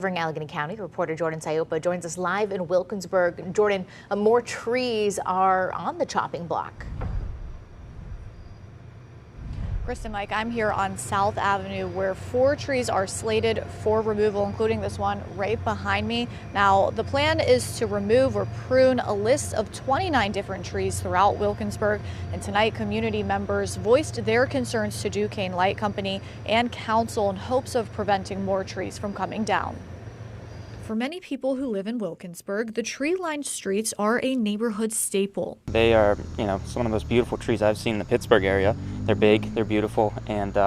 Covering Allegheny County, reporter Jordan Sayopa joins us live in Wilkinsburg. Jordan, more trees are on the chopping block. Kristen, Mike, I'm here on South Avenue where 4 trees are slated for removal, including this one right behind me. Now, the plan is to remove or prune a list of 29 different trees throughout Wilkinsburg. And tonight, community members voiced their concerns to Duquesne Light Company and council in hopes of preventing more trees from coming down. For many people who live in Wilkinsburg, the tree-lined streets are a neighborhood staple. They are, some of the most beautiful trees I've seen in the Pittsburgh area. They're big, they're beautiful, and,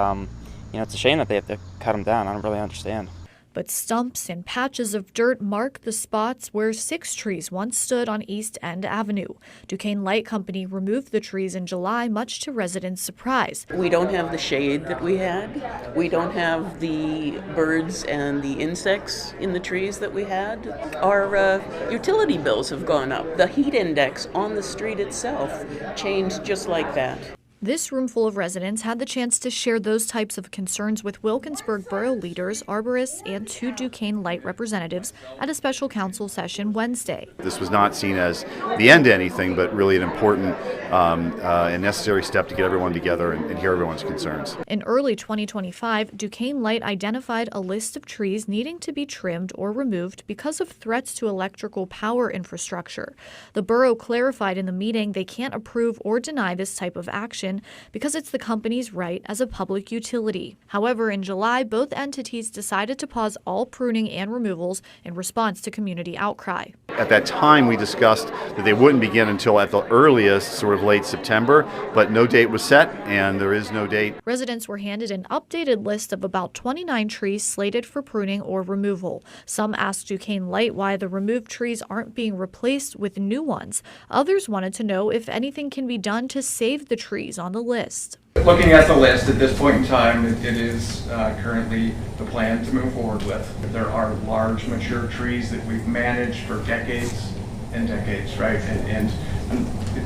it's a shame that they have to cut them down. I don't really understand. But stumps and patches of dirt mark the spots where 6 trees once stood on East End Avenue. Duquesne Light Company removed the trees in July, much to residents' surprise. We don't have the shade that we had. We don't have the birds and the insects in the trees that we had. Our utility bills have gone up. The heat index on the street itself changed just like that. This room full of residents had the chance to share those types of concerns with Wilkinsburg borough leaders, arborists, and 2 Duquesne Light representatives at a special council session Wednesday. This was not seen as the end to anything, but really an important and necessary step to get everyone together and hear everyone's concerns. In early 2025, Duquesne Light identified a list of trees needing to be trimmed or removed because of threats to electrical power infrastructure. The borough clarified in the meeting they can't approve or deny this type of action because it's the company's right as a public utility. However, in July, both entities decided to pause all pruning and removals in response to community outcry. At that time, we discussed that they wouldn't begin until at the earliest, sort of late September, but no date was set, and there is no date. Residents were handed an updated list of about 29 trees slated for pruning or removal. Some asked Duquesne Light why the removed trees aren't being replaced with new ones. Others wanted to know if anything can be done to save the trees on the list. Looking at the list at this point in time, it is currently the plan to move forward with. There are large mature trees that we've managed for decades and decades, right? And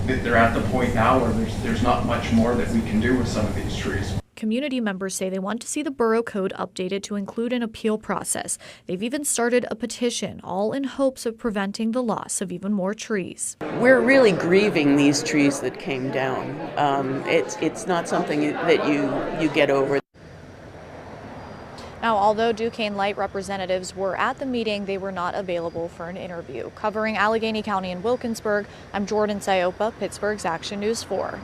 they're at the point now where there's not much more that we can do with some of these trees. Community members say they want to see the borough code updated to include an appeal process. They've even started a petition, all in hopes of preventing the loss of even more trees. We're really grieving these trees that came down. It's not something that you get over. Now, although Duquesne Light representatives were at the meeting, they were not available for an interview. Covering Allegheny County and Wilkinsburg, I'm Jordan Sayopa, Pittsburgh's Action News 4.